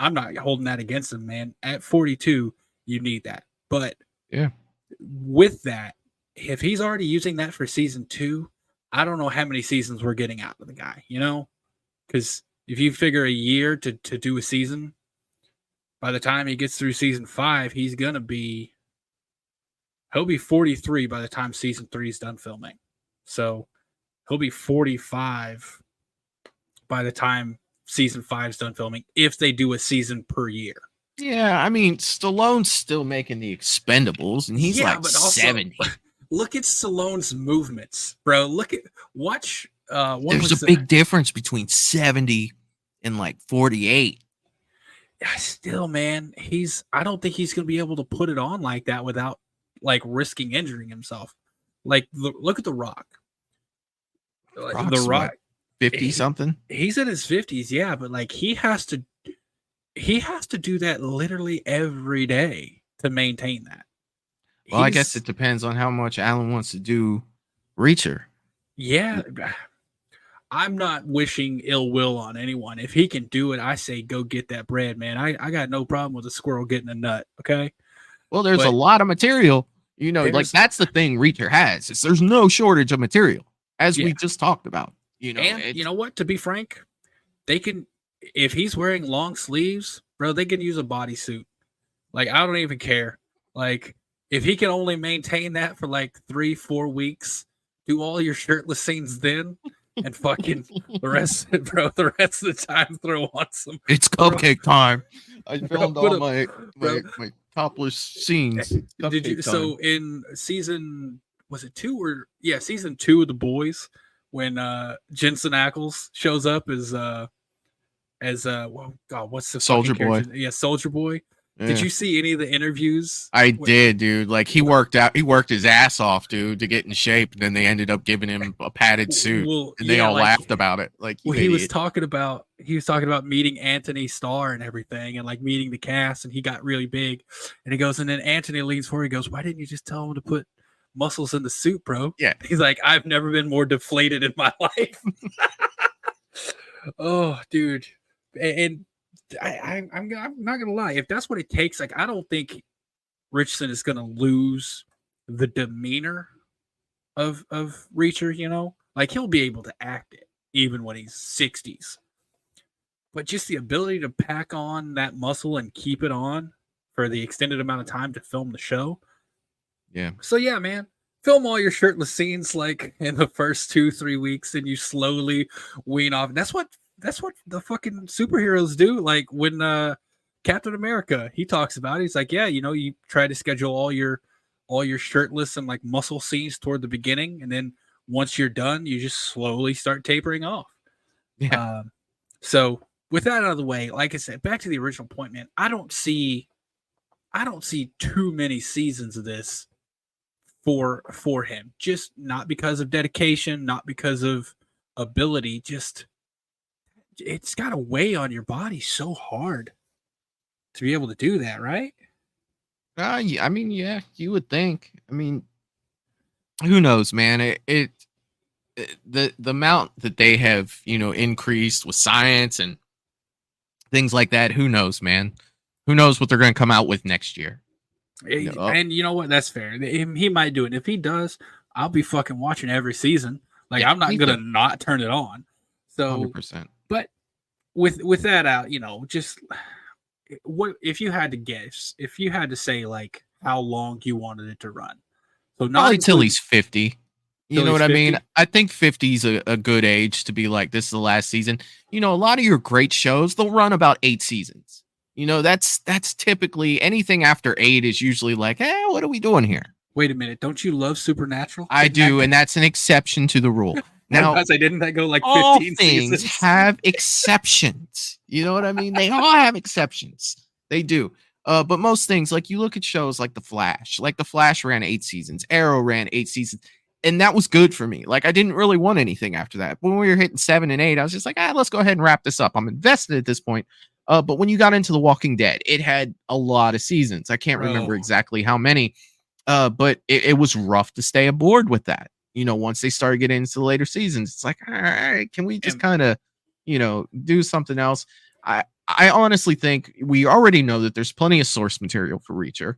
not holding that against him, man. At 42, you need that. But with that, if he's already using that for season 2, I don't know how many seasons we're getting out of the guy, because if you figure a year to do a season, by the time he gets through season 5, he'll be 43 by the time season 3 is done filming. So he'll be 45 by the time season 5 is done filming, if they do a season per year. Yeah, I mean, Stallone's still making the Expendables, and he's like 70. Look at Stallone's movements, bro. Watch. There's a big difference between 70 and like 48. Yeah, still, man. I don't think he's gonna be able to put it on like that without like risking injuring himself. Like, look at The Rock. The Rock, 50 something. He's in his 50s, yeah, but like he has to do that literally every day to maintain that. Well, I guess it depends on how much Alan wants to do Reacher. Yeah. I'm not wishing ill will on anyone. If he can do it, I say go get that bread, man. I got no problem with a squirrel getting a nut, okay? Well, there's a lot of material. Like, that's the thing Reacher has, is there's no shortage of material, as we just talked about. And you know what? To be frank, they can, if he's wearing long sleeves, bro, they can use a bodysuit. Like, I don't even care. Like, if he can only maintain that for like 3-4 weeks, do all your shirtless scenes then, and fucking the rest of the time throw on some. It's cupcake time. I filmed all my topless scenes. Did you? So in season, was it 2 or season 2 of The Boys, when Jensen Ackles shows up as what's the Soldier Boy? Yeah, Soldier Boy. Did you see any of the interviews? I did, dude. Like he worked his ass off, dude, to get in shape. And then they ended up giving him a padded suit, and they all laughed about it. Like, he was talking about meeting Anthony Starr and everything, and like meeting the cast, and he got really big. And he goes, and then Anthony leans forward, he goes, "Why didn't you just tell him to put muscles in the suit, bro?" Yeah, he's like, "I've never been more deflated in my life." Oh, dude, and I'm not gonna lie. If that's what it takes, like I don't think Richardson is gonna lose the demeanor of Reacher. You know, like he'll be able to act it even when he's 60s. But just the ability to pack on that muscle and keep it on for the extended amount of time to film the show. Yeah. So yeah, man, film all your shirtless scenes like in the first 2-3 weeks, and you slowly wean off. That's what the fucking superheroes do. Like when Captain America, he talks about it. He's like, yeah, you know, you try to schedule all your shirtless and like muscle scenes toward the beginning, and then once you're done, you just slowly start tapering off. Yeah. So with that out of the way, like I said, back to the original point, man, I don't see too many seasons of this for him. Just not because of dedication, not because of ability, just it's got to weigh on your body so hard to be able to do that, right? Yeah, I mean, yeah, you would think. I mean, who knows, man? The amount that they have, increased with science and things like that. Who knows, man? Who knows what they're going to come out with next year? And you know what? That's fair. He might do it. If he does, I'll be fucking watching every season. Like I'm not gonna not turn it on. So 100%. But with that out, just what if you had to guess? If you had to say like how long you wanted it to run, so not probably till he's 50. You know what 50? I mean? I think 50 is a good age to be like, this is the last season. A lot of your great shows, they'll run about 8 seasons. That's typically anything after 8 is usually like, what are we doing here? Wait a minute. Don't you love Supernatural? I do, and that's an exception to the rule. Now, didn't that go like 15 all things seasons? have exceptions. You know what I mean? They all have exceptions. They do. But most things, like you look at shows like The Flash. Like The Flash ran 8 seasons. Arrow ran 8 seasons. And that was good for me. Like I didn't really want anything after that. But when we were hitting 7 and 8, I was just like, let's go ahead and wrap this up. I'm invested at this point. But when you got into The Walking Dead, it had a lot of seasons. I can't remember exactly how many. But it was rough to stay aboard with that. Once they started getting into the later seasons, it's like, all right, can we just kind of, do something else? I honestly think we already know that there's plenty of source material for Reacher.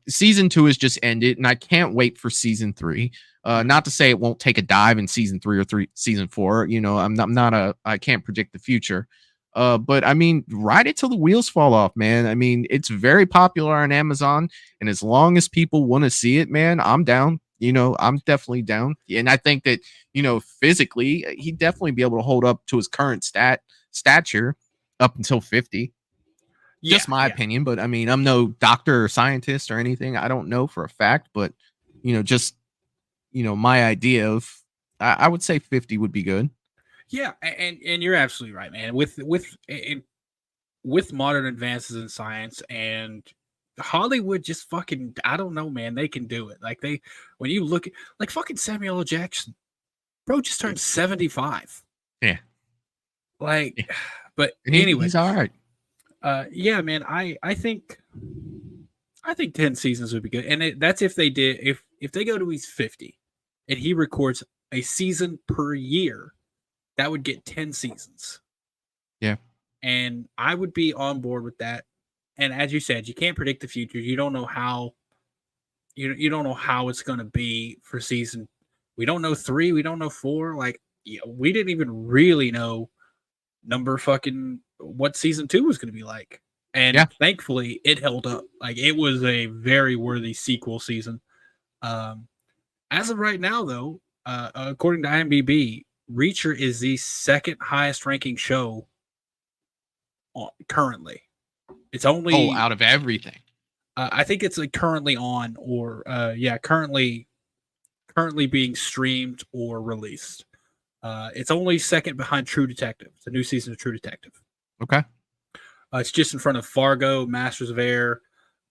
Season 2 has just ended, and I can't wait for season 3. Not to say it won't take a dive in season 3 or season 4. I can't predict the future. But I mean, ride it till the wheels fall off, man. I mean, it's very popular on Amazon, and as long as people want to see it, man, I'm down. I'm definitely down. And I think that, physically, he'd definitely be able to hold up to his current stature up until 50. Just my opinion, but I mean, I'm no doctor or scientist or anything. I don't know for a fact, but my idea of, I would say 50 would be good. Yeah, and you're absolutely right, man. With modern advances in science and Hollywood, just fucking, I don't know, man. They can do it. Like when you look at like fucking Samuel L. Jackson, bro, just turned 75. Yeah. Like, but anyway, he's all right. Yeah, man. I think 10 seasons would be good, and that's if they did. If they go to he's 50, and he records a season per year, that would get 10 seasons. Yeah, and I would be on board with that. And as you said, you can't predict the future. You don't know how. You don't know how it's going to be for season. We don't know 3. We don't know 4. Like we didn't even really know what season 2 was going to be like. And thankfully it held up. Like it was a very worthy sequel season. As of right now though, according to IMDb, Reacher is the second highest ranking show currently. It's only out of everything. I think it's like currently on or currently being streamed or released. It's only second behind True Detective. It's a new season of True Detective. Okay. It's just in front of Fargo, Masters of Air.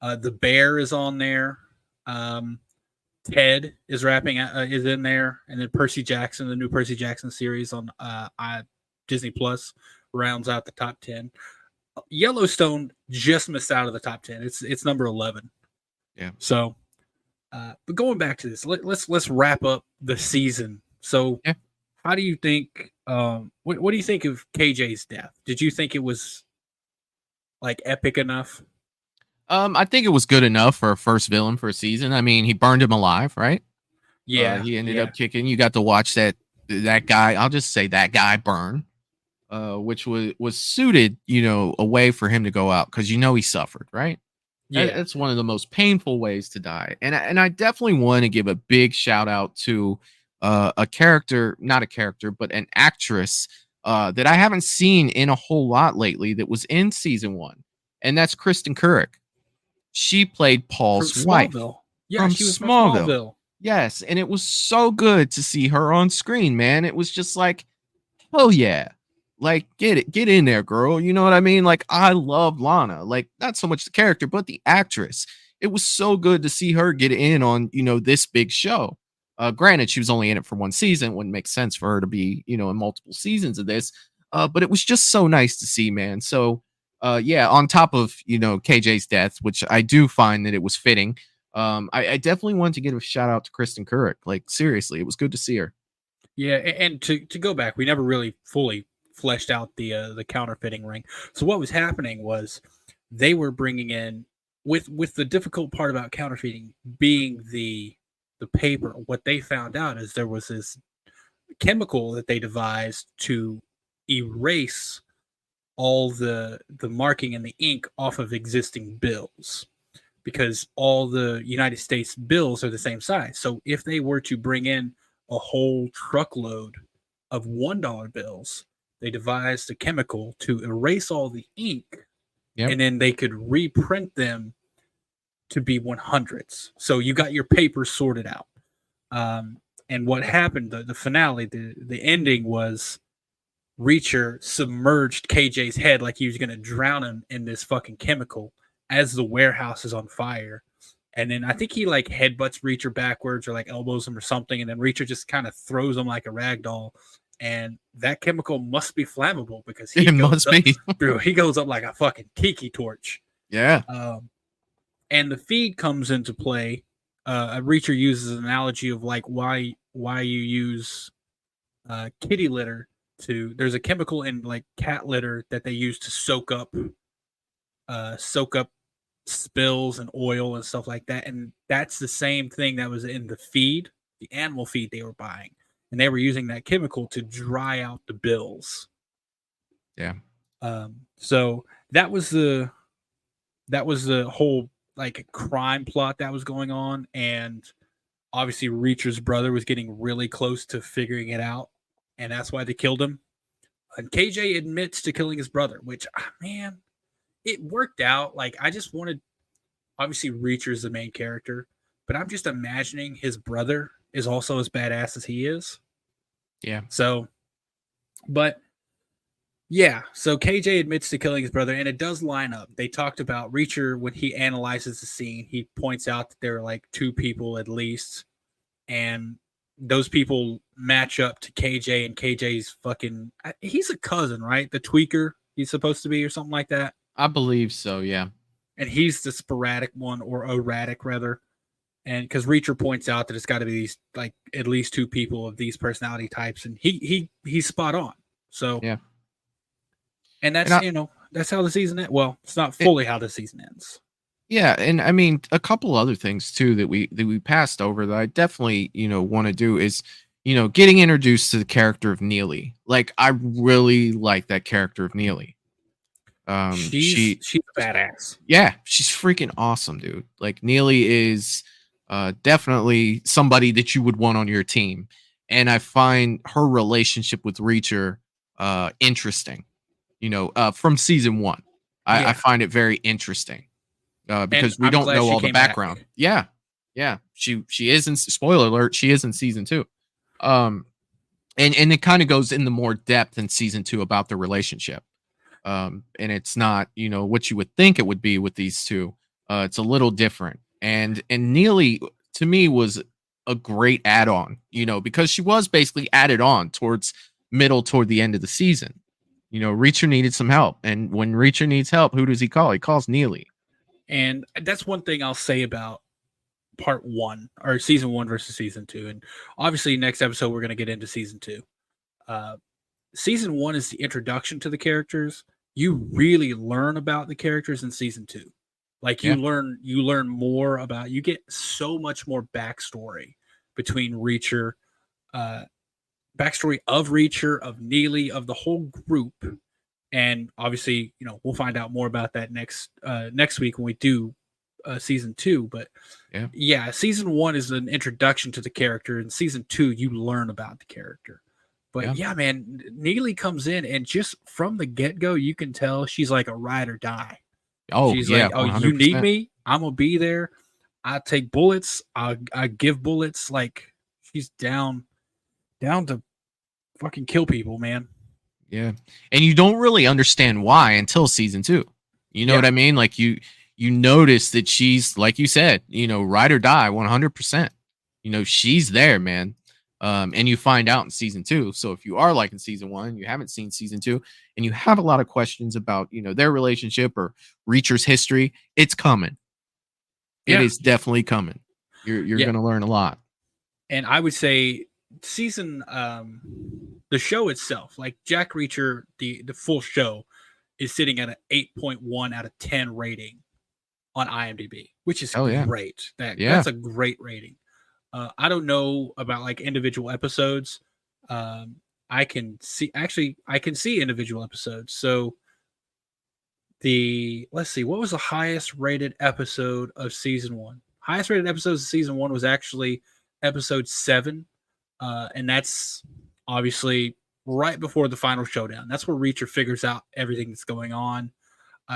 The Bear is on there. Ted is is in there, and then Percy Jackson, the new Percy Jackson series on Disney Plus, rounds out the top 10. Yellowstone just missed out of the top 10. It's number 11. Yeah. So, but going back to this, let's wrap up the season. So, how do you think? What do you think of KJ's death? Did you think it was like epic enough? I think it was good enough for a first villain for a season. I mean, he burned him alive, right? Yeah. He ended up kicking. You got to watch that guy. I'll just say that guy burn, which was suited, a way for him to go out because he suffered, right? Yeah, that's one of the most painful ways to die. And I definitely want to give a big shout out to a character, not a character, but an actress that I haven't seen in a whole lot lately that was in season 1, and that's Kristen Couric. She played Paul's wife. Yeah, she was from Smallville. Yes, and it was so good to see her on screen, man. It was just like, oh yeah, like get in there, girl. You know what I mean? Like I love Lana, like not so much the character, but the actress. It was so good to see her get in on this big show. Granted, she was only in it for one season. It wouldn't make sense for her to be in multiple seasons of this. But it was just so nice to see, man. So. On top of, KJ's death, which I do find that it was fitting. I definitely wanted to give a shout out to Kristen Couric. Like, seriously, it was good to see her. Yeah. And to go back, we never really fully fleshed out the counterfeiting ring. So what was happening was they were bringing in with the difficult part about counterfeiting being the paper. What they found out is there was this chemical that they devised to erase all the marking and the ink off of existing bills, because all the United States bills are the same size. So if they were to bring in a whole truckload of $1 bills, they devised a chemical to erase all the ink, and then they could reprint them to be 100s. So you got your paper sorted out. And what happened, the finale, the ending was Reacher submerged KJ's head like he was going to drown him in this fucking chemical as the warehouse is on fire. And then I think he like headbutts Reacher backwards or like elbows him or something. And then Reacher just kind of throws him like a rag doll. And that chemical must be flammable because he goes up like a fucking tiki torch. Yeah. And the feed comes into play. Reacher uses an analogy of like why you use kitty litter. There's a chemical in like cat litter that they use to soak up spills and oil and stuff like that, and that's the same thing that was in the animal feed they were buying, and they were using that chemical to dry out the bills. So that was the whole like crime plot that was going on, and obviously Reacher's brother was getting really close to figuring it out. And that's why they killed him. And KJ admits to killing his brother, which, man, it worked out. Like, I just wanted, obviously, Reacher's the main character, but I'm just imagining his brother is also as badass as he is. Yeah. So, but, yeah. So KJ admits to killing his brother, and it does line up. They talked about Reacher, when he analyzes the scene, he points out that there are like 2 people at least, and those people match up to KJ, and KJ's fucking, he's a cousin, right? The tweaker he's supposed to be or something like that. I believe so. Yeah. And he's the sporadic one, or erratic rather. And because Reacher points out that it's got to be these, like at least 2 people of these personality types. And he's spot on. So, yeah. And that's, that's how the season ends. Well, it's not fully how the season ends. Yeah, and I mean a couple other things too that we passed over that I definitely want to do is getting introduced to the character of Neely. Like I really like that character of Neely. She's a badass. Yeah, she's freaking awesome, dude. Like Neely is definitely somebody that you would want on your team, and I find her relationship with Reacher interesting. From season 1, I find it very interesting. Because we don't know all the background. Back. Yeah. She is in, spoiler alert, she is in season 2. And it kind of goes into more depth in season 2 about the relationship. And it's not, what you would think it would be with these two. It's a little different. And Neely to me was a great add-on, because she was basically added on toward the end of the season. Reacher needed some help, and when Reacher needs help, who does he call? He calls Neely. And that's one thing I'll say about part 1 or season 1 versus season 2. And obviously next episode we're going to get into season 2. Season 1 is the introduction to the characters. You really learn about the characters in season 2. Like you learn more about, you get so much more backstory between Reacher, backstory of Reacher, of Neely, of the whole group. And obviously, we'll find out more about that next week when we do season 2. But yeah, season 1 is an introduction to the character, and season 2 you learn about the character. But yeah, man, Neely comes in, and just from the get-go, you can tell she's like a ride or die. Oh, she's yeah, like, oh, 100%. You need me? I'm gonna be there. I take bullets. I give bullets. Like, she's down to fucking kill people, man. Yeah, and you don't really understand why until season 2. You know what I mean? Like you notice that she's, like you said, ride or die, 100%. She's there, man. And you find out in season 2. So if you are liking season 1, you haven't seen season 2, and you have a lot of questions about, their relationship or Reacher's history, it's coming. It is definitely coming. You're going to learn a lot. And I would say season, the show itself, like Jack Reacher, the full show is sitting at an 8.1 out of 10 rating on IMDb, which is great. That's a great rating. I don't know about like individual episodes. I can see individual episodes. So let's see, what was the highest rated episode of season 1? Highest rated episodes of season 1 was actually episode 7. And that's obviously right before the final showdown. That's where Reacher figures out everything that's going on.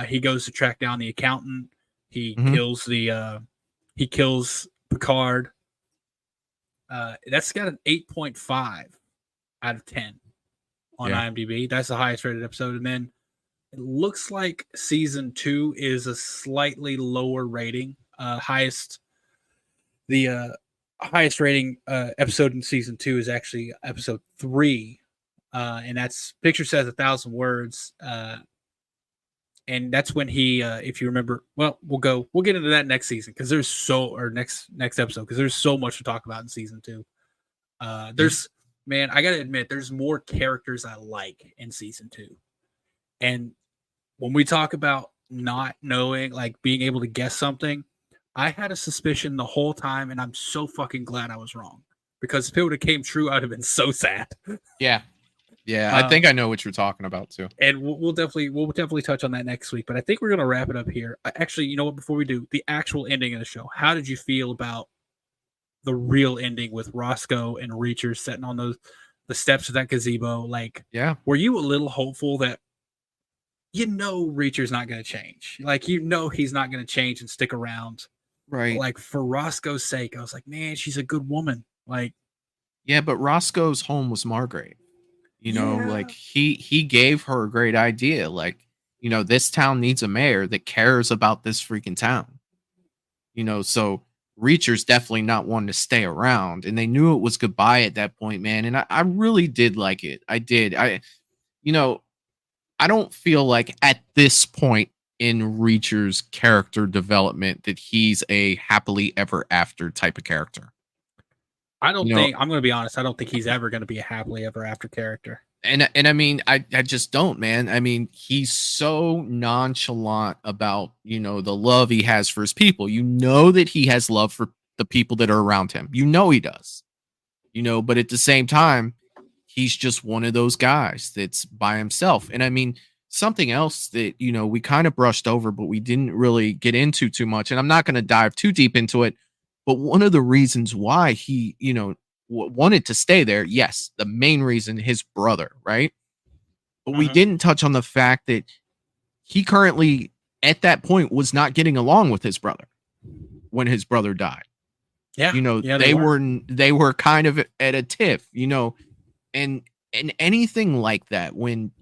He goes to track down the accountant. He kills Picard. That's got an 8.5 out of 10 on IMDb. That's the highest rated episode. And then it looks like season 2 is a slightly lower rating. Highest rating episode in season 2 is actually episode 3. And that's Picture Says 1,000 Words. And that's when he, if you remember, well, we'll get into that next season because next episode, because there's so much to talk about in season 2. Man, I gotta admit, there's more characters I like in season 2. And when we talk about not knowing, like being able to guess something, I had a suspicion the whole time, and I'm so fucking glad I was wrong. Because if it would have came true, I'd have been so sad. Yeah. Yeah, I think I know what you're talking about too. And we'll definitely touch on that next week. But I think we're gonna wrap it up here. Actually, you know what? Before we do, the actual ending of the show, how did you feel about the real ending with Roscoe and Reacher sitting on the steps of that gazebo? Like, were you a little hopeful that Reacher's not gonna change? Like, he's not gonna change and stick around. Right. But like, for Roscoe's sake, I was like, man, she's a good woman. Like, yeah, but Roscoe's home was Margrave. Like he gave her a great idea. Like, this town needs a mayor that cares about this freaking town. So Reacher's definitely not one to stay around. And they knew it was goodbye at that point, man. And I really did like it. I did. I don't feel like at this point in Reacher's character development that he's a happily ever after type of character. I'm going to be honest, I don't think he's ever going to be a happily ever after character. And I mean, I just don't, man. I mean, he's so nonchalant about, the love he has for his people. That he has love for the people that are around him. He does. But at the same time, he's just one of those guys that's by himself. And I mean, something else that, we kind of brushed over, but we didn't really get into too much. And I'm not going to dive too deep into it. But one of the reasons why he, wanted to stay there, yes, the main reason, his brother, right? But we didn't touch on the fact that he currently, at that point, was not getting along with his brother when his brother died. Yeah, they were kind of at a tiff, and anything like that when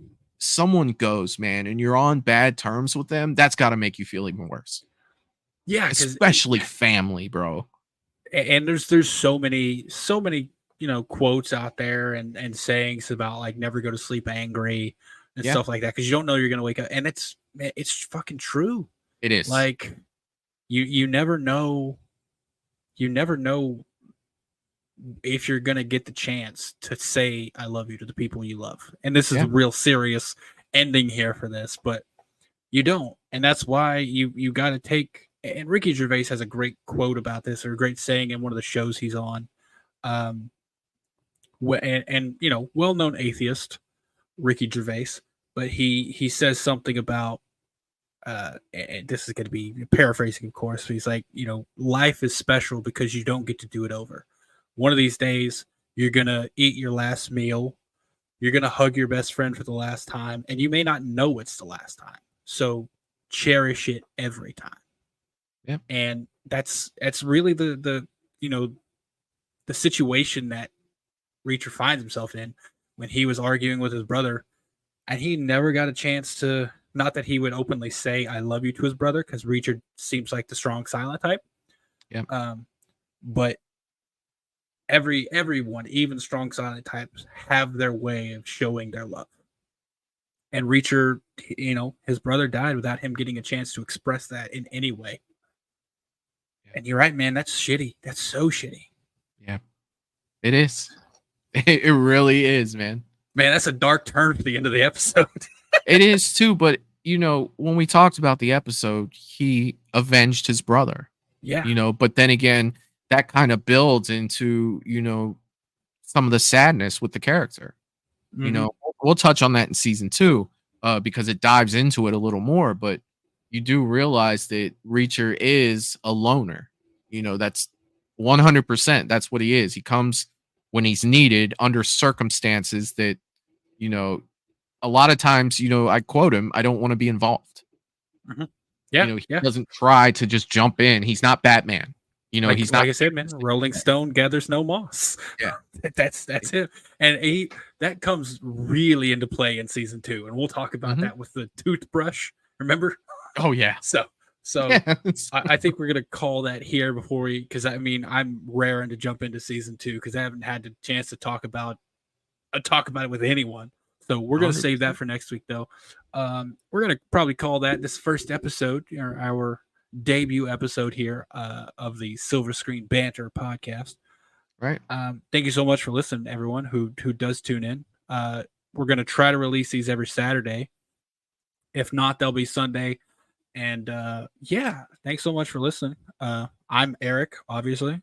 someone goes, man, and you're on bad terms with them, that's got to make you feel even worse. Yeah, especially family, bro. And there's so many quotes out there and sayings about like never go to sleep angry and stuff like that because you don't know you're gonna wake up, and it's fucking true. It is. Like you never know if you're gonna get the chance to say I love you to the people you love, and this is a real serious ending here for this, but you don't, and that's why you got to take. And Ricky Gervais has a great quote about this, or a great saying in one of the shows he's on. And well-known atheist Ricky Gervais, but he says something about and this is going to be paraphrasing, of course. But he's like, life is special because you don't get to do it over. One of these days, you're gonna eat your last meal, you're gonna hug your best friend for the last time, and you may not know it's the last time. So cherish it every time. Yeah. And that's really the situation that Reacher finds himself in when he was arguing with his brother, and he never got a chance to, not that he would openly say I love you to his brother, because Reacher seems like the strong silent type. Yeah. But everyone, even strong silent types, have their way of showing their love. And Reacher, his brother died without him getting a chance to express that in any way. And you're right, man. That's shitty. That's so shitty. Yeah, it is. It really is, man. Man, that's a dark turn for the end of the episode. It is too, but when we talked about the episode, he avenged his brother. Yeah. But then again, that kind of builds into, some of the sadness with the character. Mm-hmm. We'll touch on that in season 2, because it dives into it a little more, but you do realize that Reacher is a loner. That's 100%. That's what he is. He comes when he's needed under circumstances that, a lot of times, I quote him, I don't want to be involved. Mm-hmm. Yeah. He doesn't try to just jump in. He's not Batman. He's not. Like I said, man, Rolling Stone gathers no moss. Yeah. That's him. And that comes really into play in season 2. And we'll talk about that with the toothbrush. Remember? Oh yeah. So I think we're gonna call that here before because I'm raring to jump into season 2 because I haven't had the chance to talk about it with anyone. So we're gonna save that for next week, though. We're gonna probably call that this first episode, or our debut episode here of the Silver Screen Banter Podcast. Right. Thank you so much for listening, everyone who does tune in. We're gonna try to release these every Saturday. If not, they'll be Sunday. And thanks so much for listening. I'm Eric, obviously.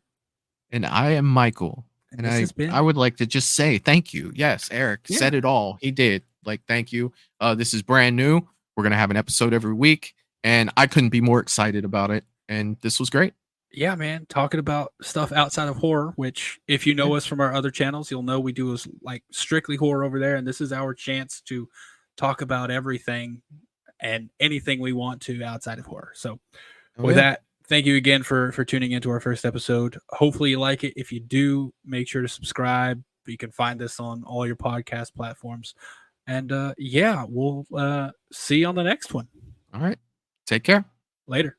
And I am Michael. And I would like to just say thank you. Yes, Eric said it all. He did. Thank you. This is brand new. We're going to have an episode every week. And I couldn't be more excited about it. And this was great. Yeah, man. Talking about stuff outside of horror, which if you know us from our other channels, you'll know we do strictly horror over there. And this is our chance to talk about everything and anything we want to outside of horror. So with that, thank you again for tuning into our first episode. Hopefully you like it. If you do, make sure to subscribe. You can find this on all your podcast platforms. And we'll see you on the next one. All right. Take care. Later.